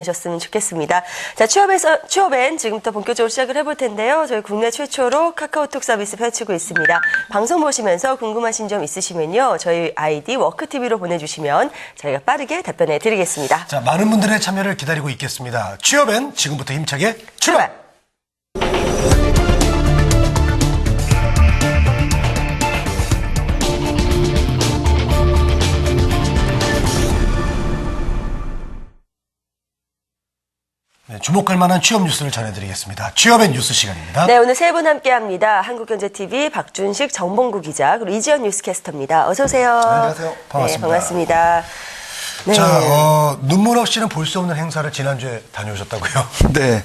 하셨으면 좋겠습니다. 자, 취업엔 지금부터 본격적으로 시작을 해볼 텐데요. 저희 국내 최초로 카카오톡 서비스 펼치고 있습니다. 방송 보시면서 궁금하신 점 있으시면요. 저희 아이디 워크TV로 보내주시면 저희가 빠르게 답변해 드리겠습니다. 자, 많은 분들의 참여를 기다리고 있겠습니다. 취업엔 지금부터 힘차게 출발! 네, 주목할 만한 취업 뉴스를 전해드리겠습니다. 취업의 뉴스 시간입니다. 네, 오늘 세 분 함께합니다. 한국경제TV 박준식, 정봉구 기자, 그리고 이지연 뉴스캐스터입니다. 어서 오세요. 안녕하세요. 반갑습니다. 네, 반갑습니다. 네. 자, 눈물 없이는 볼 수 없는 행사를 지난주에 다녀오셨다고요? 네.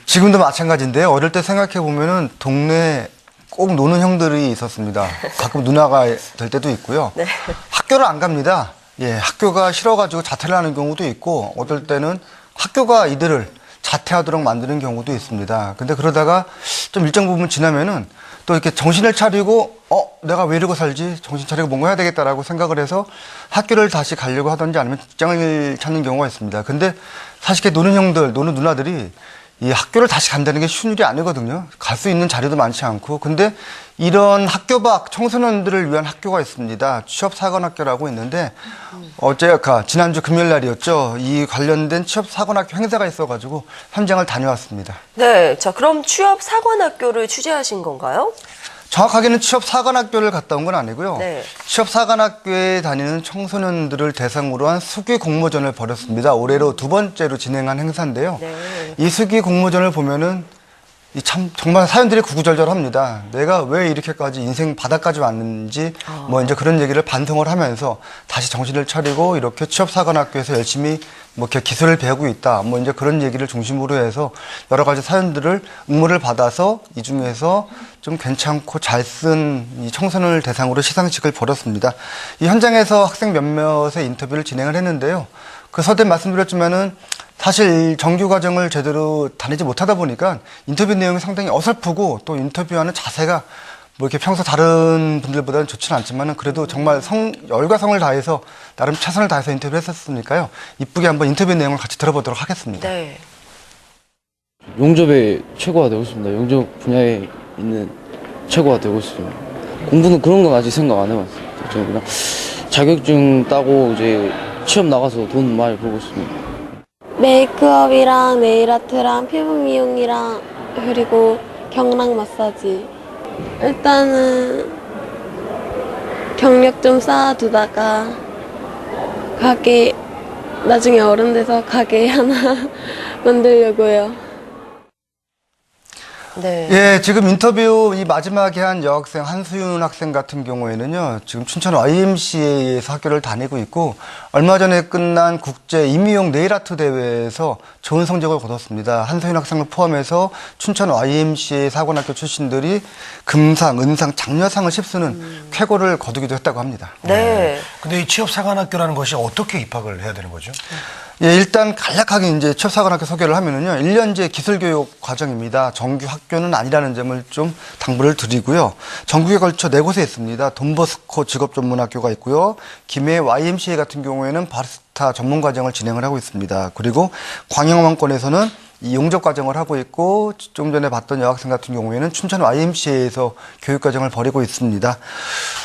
지금도 마찬가지인데요. 어릴 때 생각해보면은 동네에 꼭 노는 형들이 있었습니다. 가끔 누나가 될 때도 있고요. 네. 학교를 안 갑니다. 예, 학교가 싫어가지고 자퇴를 하는 경우도 있고, 어떨 때는 학교가 이들을 자퇴하도록 만드는 경우도 있습니다. 근데 그러다가 좀 일정 부분 지나면은 또 이렇게 정신을 차리고, 내가 왜 이러고 살지? 정신 차리고 뭔가 해야 되겠다라고 생각을 해서 학교를 다시 가려고 하든지 아니면 직장을 찾는 경우가 있습니다. 근데 사실 노는 형들, 노는 누나들이 이 학교를 다시 간다는 게 쉬운 일이 아니거든요. 갈 수 있는 자리도 많지 않고. 근데 이런 학교 밖 청소년들을 위한 학교가 있습니다. 취업사관학교라고 있는데 지난주 금요일 날이었죠. 이 관련된 취업사관학교 행사가 있어가지고 현장을 다녀왔습니다. 네, 자, 그럼 취업사관학교를 취재하신 건가요? 정확하게는 취업사관학교를 갔다 온 건 아니고요. 네. 취업사관학교에 다니는 청소년들을 대상으로 한 수기 공모전을 벌였습니다. 올해로 두 번째로 진행한 행사인데요. 네. 이 수기 공모전을 보면은 정말 사연들이 구구절절합니다. 내가 왜 이렇게까지 인생 바닥까지 왔는지 이제 그런 얘기를 반성을 하면서 다시 정신을 차리고 이렇게 취업사관학교에서 열심히 이렇게 기술을 배우고 있다. 이제 그런 얘기를 중심으로 해서 여러 가지 사연들을 응모를 받아서 이 중에서 좀 괜찮고 잘 쓴 이 청소년을 대상으로 시상식을 벌였습니다. 이 현장에서 학생 몇몇의 인터뷰를 진행을 했는데요. 그 서두에 말씀드렸지만은 사실 정규 과정을 제대로 다니지 못하다 보니까 인터뷰 내용이 상당히 어설프고 또 인터뷰하는 자세가 이렇게 평소 다른 분들보다는 좋지는 않지만은 그래도 정말 열과 성을 다해서 나름 최선을 다해서 인터뷰를 했었으니까요. 이쁘게 한번 인터뷰 내용을 같이 들어보도록 하겠습니다. 네. 용접의 최고가 되고 싶습니다. 용접 분야에 있는 최고가 되고 싶습니다. 공부는 그런 건 아직 생각 안 해봤어요. 저는 그냥 자격증 따고 이제 취업 나가서 돈 많이 벌고 싶습니다. 메이크업이랑 네일아트랑 피부 미용이랑 그리고 경락 마사지. 일단은 경력 좀 쌓아두다가 나중에 어른 돼서 가게 하나 만들려고요. 네. 예, 지금 인터뷰 이 마지막에 한 여학생 한수윤 학생 같은 경우에는요, 지금 춘천 YMCA에서 학교를 다니고 있고, 얼마 전에 끝난 국제 임의용 네일아트 대회에서 좋은 성적을 거뒀습니다. 한수윤 학생을 포함해서 춘천 YMCA 사관학교 출신들이 금상, 은상, 장려상을 휩쓰는 쾌거를 거두기도 했다고 합니다. 네. 근데 이 취업사관학교라는 것이 어떻게 입학을 해야 되는 거죠? 예, 일단 간략하게 이제 취업사관학교 소개를 하면은요, 1년제 기술교육 과정입니다. 정규 학교는 아니라는 점을 좀 당부를 드리고요. 전국에 걸쳐 4곳에 있습니다. 돈버스코 직업전문학교가 있고요. 김해 YMCA 같은 경우에는 바리스타 전문 과정을 진행을 하고 있습니다. 그리고 광영왕권에서는 이 용접 과정을 하고 있고, 좀 전에 봤던 여학생 같은 경우에는 춘천 YMCA에서 교육 과정을 벌이고 있습니다.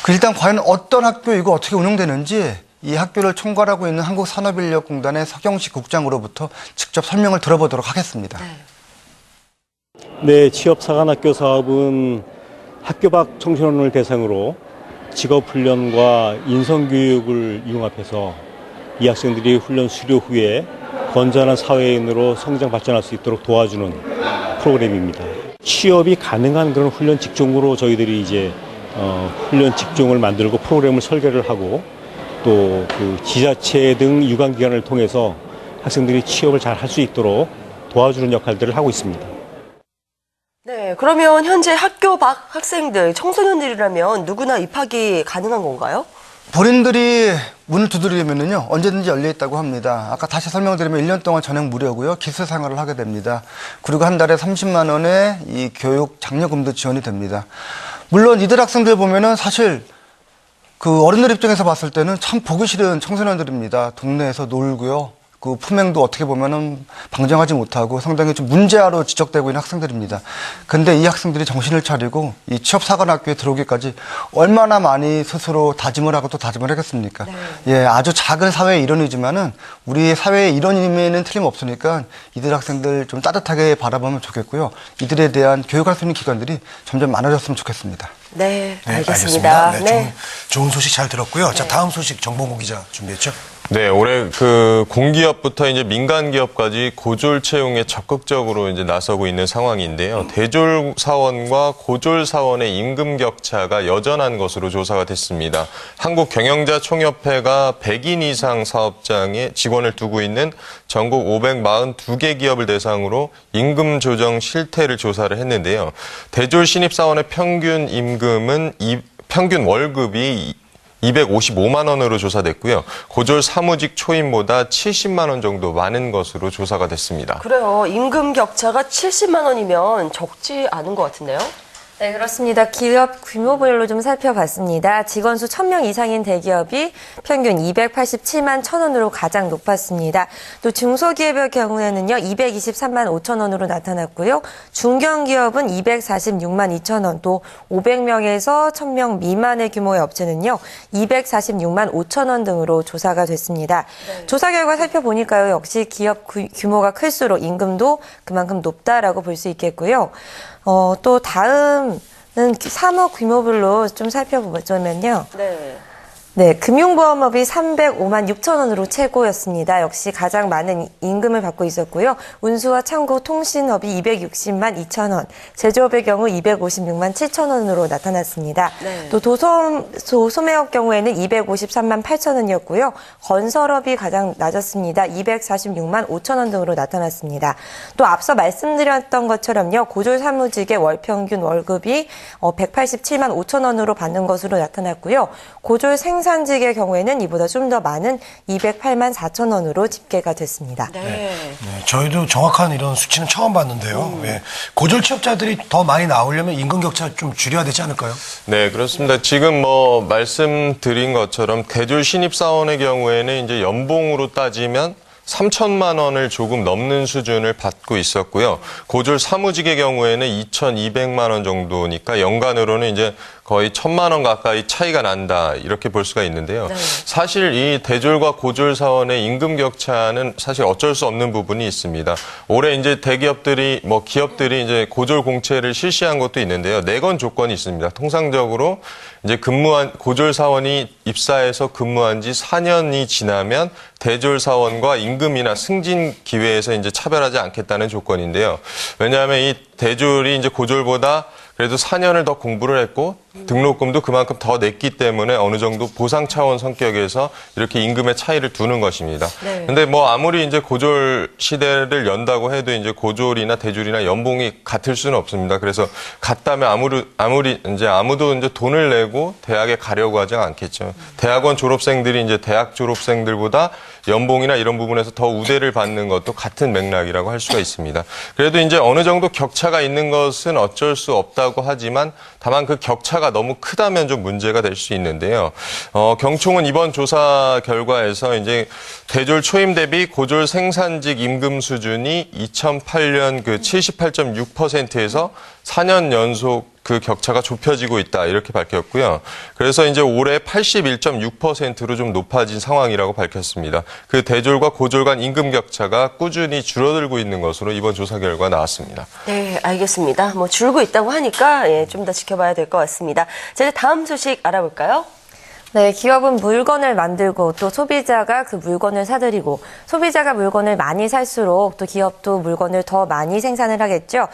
일단 과연 어떤 학교이고 어떻게 운영되는지 이 학교를 총괄하고 있는 한국산업인력공단의 서경식 국장으로부터 직접 설명을 들어보도록 하겠습니다. 네, 취업사관학교 사업은 학교 밖 청소년을 대상으로 직업훈련과 인성교육을 융합해서 이 학생들이 훈련 수료 후에 건전한 사회인으로 성장 발전할 수 있도록 도와주는 프로그램입니다. 취업이 가능한 그런 훈련 직종으로 저희들이 이제 훈련 직종을 만들고 프로그램을 설계를 하고 또 그 지자체 등 유관기관을 통해서 학생들이 취업을 잘 할 수 있도록 도와주는 역할들을 하고 있습니다. 네, 그러면 현재 학교 밖 학생들, 청소년들이라면 누구나 입학이 가능한 건가요? 본인들이 문을 두드리면은요, 언제든지 열려 있다고 합니다. 아까 다시 설명드리면 1년 동안 전액 무료고요. 기술 생활을 하게 됩니다. 그리고 한 달에 30만 원의 이 교육 장려금도 지원이 됩니다. 물론 이들 학생들 보면은 사실 어른들 입장에서 봤을 때는 참 보기 싫은 청소년들입니다. 동네에서 놀고요. 그 품행도 어떻게 보면은 방정하지 못하고 상당히 좀 문제아로 지적되고 있는 학생들입니다. 근데 이 학생들이 정신을 차리고 이 취업사관학교에 들어오기까지 얼마나 많이 스스로 다짐을 하고 또 다짐을 하겠습니까? 예, 아주 작은 사회의 일원이지만은 우리 사회의 일원임에는 틀림없으니까 이들 학생들 좀 따뜻하게 바라보면 좋겠고요. 이들에 대한 교육할 수 있는 기관들이 점점 많아졌으면 좋겠습니다. 네, 네, 알겠습니다. 네, 좋은 소식 잘 들었고요. 자, 다음 소식 정봉호 기자 준비했죠? 네, 올해 그 공기업부터 이제 민간 기업까지 고졸 채용에 적극적으로 이제 나서고 있는 상황인데요. 대졸 사원과 고졸 사원의 임금 격차가 여전한 것으로 조사가 됐습니다. 한국경영자총협회가 100인 이상 사업장에 직원을 두고 있는 전국 542개 기업을 대상으로 임금 조정 실태를 조사를 했는데요. 대졸 신입 사원의 평균 임금은 평균 월급이 255만 원으로 조사됐고요. 고졸 사무직 초임보다 70만 원 정도 많은 것으로 조사가 됐습니다. 그래요. 임금 격차가 70만 원이면 적지 않은 것 같은데요? 네, 그렇습니다. 기업 규모별로 좀 살펴봤습니다. 직원 수 1000명 이상인 대기업이 평균 287만 1,000원으로 가장 높았습니다. 또 중소기업의 경우에는요, 223만 5천 원으로 나타났고요. 중견기업은 246만 2천 원, 또 500명에서 1,000명 미만의 규모의 업체는요, 246만 5천 원 등으로 조사가 됐습니다. 조사 결과 살펴보니까요, 역시 기업 규모가 클수록 임금도 그만큼 높다라고 볼 수 있겠고요. 또 다음은 사무 규모별로 좀 살펴보자면요. 네, 금융보험업이 305만 6천 원으로 최고였습니다. 역시 가장 많은 임금을 받고 있었고요. 운수와 창구, 통신업이 260만 2천 원, 제조업의 경우 256만 7천 원으로 나타났습니다. 또 소매업 경우에는 253만 8천 원이었고요. 건설업이 가장 낮았습니다. 246만 5천 원 등으로 나타났습니다. 또 앞서 말씀드렸던 것처럼요. 고졸 사무직의 월평균 월급이 187만 5천 원으로 받는 것으로 나타났고요. 고졸 생산직의 경우에는 이보다 좀 더 많은 208만 4천 원으로 집계가 됐습니다. 네, 저희도 정확한 이런 수치는 처음 봤는데요. 예, 고졸 취업자들이 더 많이 나오려면 임금 격차 좀 줄여야 되지 않을까요? 네, 그렇습니다. 지금 뭐 말씀드린 것처럼 대졸 신입 사원의 경우에는 이제 연봉으로 따지면 3천만 원을 조금 넘는 수준을 받고 있었고요. 고졸 사무직의 경우에는 2,200만 원 정도니까 연간으로는 이제 거의 1,000만 원 가까이 차이가 난다 이렇게 볼 수가 있는데요. 사실 이 대졸과 고졸 사원의 임금 격차는 사실 어쩔 수 없는 부분이 있습니다. 올해 이제 대기업들이 기업들이 이제 고졸 공채를 실시한 것도 있는데요. 내건 조건이 있습니다. 통상적으로 이제 고졸 사원이 입사해서 근무한 지 4년이 지나면 대졸 사원과 임금이나 승진 기회에서 이제 차별하지 않겠다는 조건인데요. 왜냐하면 이 대졸이 이제 고졸보다 그래도 4년을 더 공부를 했고 등록금도 그만큼 더 냈기 때문에 어느 정도 보상 차원 성격에서 이렇게 임금의 차이를 두는 것입니다. 근데 아무리 이제 고졸 시대를 연다고 해도 이제 고졸이나 대졸이나 연봉이 같을 수는 없습니다. 그래서 같다면 아무리 이제 아무도 이제 돈을 내고 대학에 가려고 하지 않겠죠. 대학원 졸업생들이 이제 대학 졸업생들보다 연봉이나 이런 부분에서 더 우대를 받는 것도 같은 맥락이라고 할 수가 있습니다. 그래도 이제 어느 정도 격차가 있는 것은 어쩔 수 없다고 하지만 다만 그 격차가 너무 크다면 좀 문제가 될 수 있는데요. 경총은 이번 조사 결과에서 이제 대졸 초임 대비 고졸 생산직 임금 수준이 2008년 그 78.6%에서 4년 연속 그 격차가 좁혀지고 있다 이렇게 밝혔고요. 그래서 이제 올해 81.6%로 좀 높아진 상황이라고 밝혔습니다. 그 대졸과 고졸 간 임금 격차가 꾸준히 줄어들고 있는 것으로 이번 조사 결과 나왔습니다. 네, 알겠습니다. 줄고 있다고 하니까 좀 더 지켜봐야 될 것 같습니다. 자, 이제 다음 소식 알아볼까요? 네, 기업은 물건을 만들고 또 소비자가 그 물건을 사들이고 소비자가 물건을 많이 살수록 또 기업도 물건을 더 많이 생산을 하겠죠.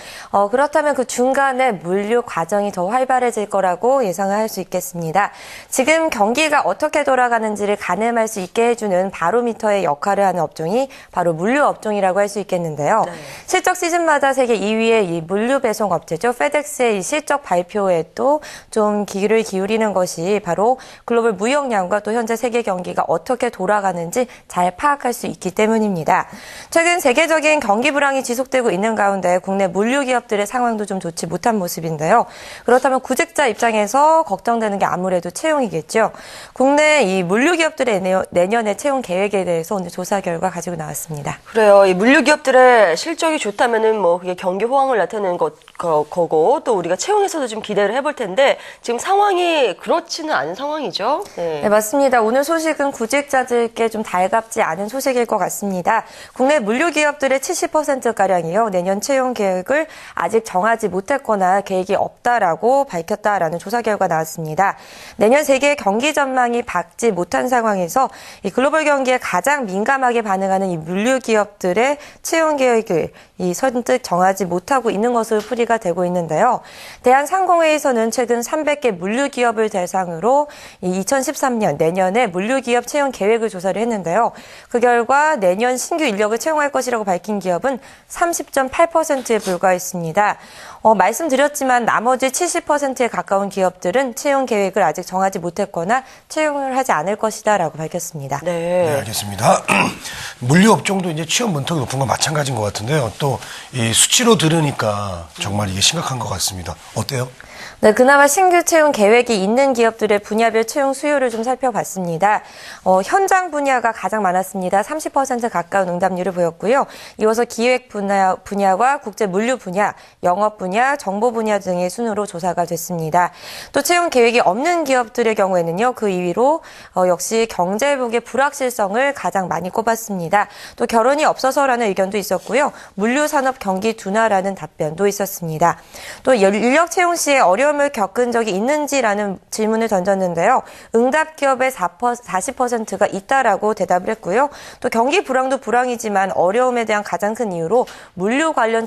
그렇다면 그 중간에 물류 과정이 더 활발해질 거라고 예상을 할 수 있겠습니다. 지금 경기가 어떻게 돌아가는지를 가늠할 수 있게 해주는 바로미터의 역할을 하는 업종이 바로 물류 업종이라고 할 수 있겠는데요. 실적 시즌마다 세계 2위의 이 물류 배송 업체죠. 페덱스의 이 실적 발표에 또 좀 귀를 기울이는 것이 바로 글로벌 글로벌 무역량과 또 현재 세계 경기가 어떻게 돌아가는지 잘 파악할 수 있기 때문입니다. 최근 세계적인 경기 불황이 지속되고 있는 가운데 국내 물류 기업들의 상황도 좀 좋지 못한 모습인데요. 그렇다면 구직자 입장에서 걱정되는 게 아무래도 채용이겠죠. 국내 이 물류 기업들의 내년의 채용 계획에 대해서 오늘 조사 결과 가지고 나왔습니다. 그래요. 이 물류 기업들의 실적이 좋다면은 뭐 그게 경기 호황을 나타내는 거고 또 우리가 채용에서도 좀 기대를 해볼 텐데 지금 상황이 그렇지는 않은 상황이죠. 네, 맞습니다. 오늘 소식은 구직자들께 좀 달갑지 않은 소식일 것 같습니다. 국내 물류 기업들의 70%가량이요. 내년 채용 계획을 아직 정하지 못했거나 계획이 없다라고 밝혔다라는 조사 결과 나왔습니다. 내년 세계 경기 전망이 밝지 못한 상황에서 이 글로벌 경기에 가장 민감하게 반응하는 이 물류 기업들의 채용 계획을 선뜻 정하지 못하고 있는 것으로 풀이가 되고 있는데요. 대한상공회에서는 최근 300개 물류 기업을 대상으로 2013년 내년에 물류 기업 채용 계획을 조사를 했는데요. 그 결과 내년 신규 인력을 채용할 것이라고 밝힌 기업은 30.8%에 불과했습니다. 말씀드렸지만 나머지 70%에 가까운 기업들은 채용 계획을 아직 정하지 못했거나 채용을 하지 않을 것이다라고 밝혔습니다. 네, 알겠습니다. 물류 업종도 이제 취업 문턱이 높은 건 마찬가지인 것 같은데요. 또 이 수치로 들으니까 정말 이게 심각한 것 같습니다. 어때요? 네, 그나마 신규 채용 계획이 있는 기업들의 분야별 채용 수요를 좀 살펴봤습니다. 현장 분야가 가장 많았습니다. 30% 가까운 응답률을 보였고요. 이어서 기획 분야와 국제 물류 분야, 영업 분야, 정보 분야 등의 순으로 조사가 됐습니다. 또 채용 계획이 없는 기업들의 경우에는요, 그 2위로 역시 경제회복의 불확실성을 가장 많이 꼽았습니다. 또 결혼이 없어서라는 의견도 있었고요. 물류 산업 경기 둔화라는 답변도 있었습니다. 또 인력 채용 시에 어려움을 겪은 적이 있는지라는 질문을 던졌는데요. 응답 기업의 40%가 있다라고 대답을 했고요. 또 경기 불황도 불황이지만 어려움에 대한 가장 큰 이유로 물류 관련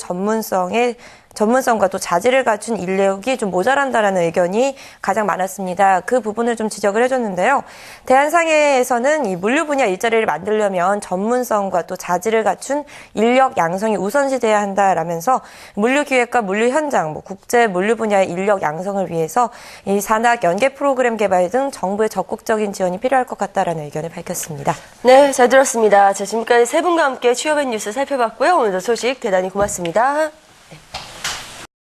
전문성과 또 자질을 갖춘 인력이 좀 모자란다라는 의견이 가장 많았습니다. 그 부분을 좀 지적을 해줬는데요. 대한상회에서는 이 물류 분야 일자리를 만들려면 전문성과 또 자질을 갖춘 인력 양성이 우선시돼야 한다라면서 물류 기획과 물류 현장, 국제 물류 분야의 인력 양성을 위해서 이 산학 연계 프로그램 개발 등 정부의 적극적인 지원이 필요할 것 같다라는 의견을 밝혔습니다. 네, 잘 들었습니다. 자, 지금까지 세 분과 함께 취업의 뉴스 살펴봤고요. 오늘도 소식 대단히 고맙습니다. 네.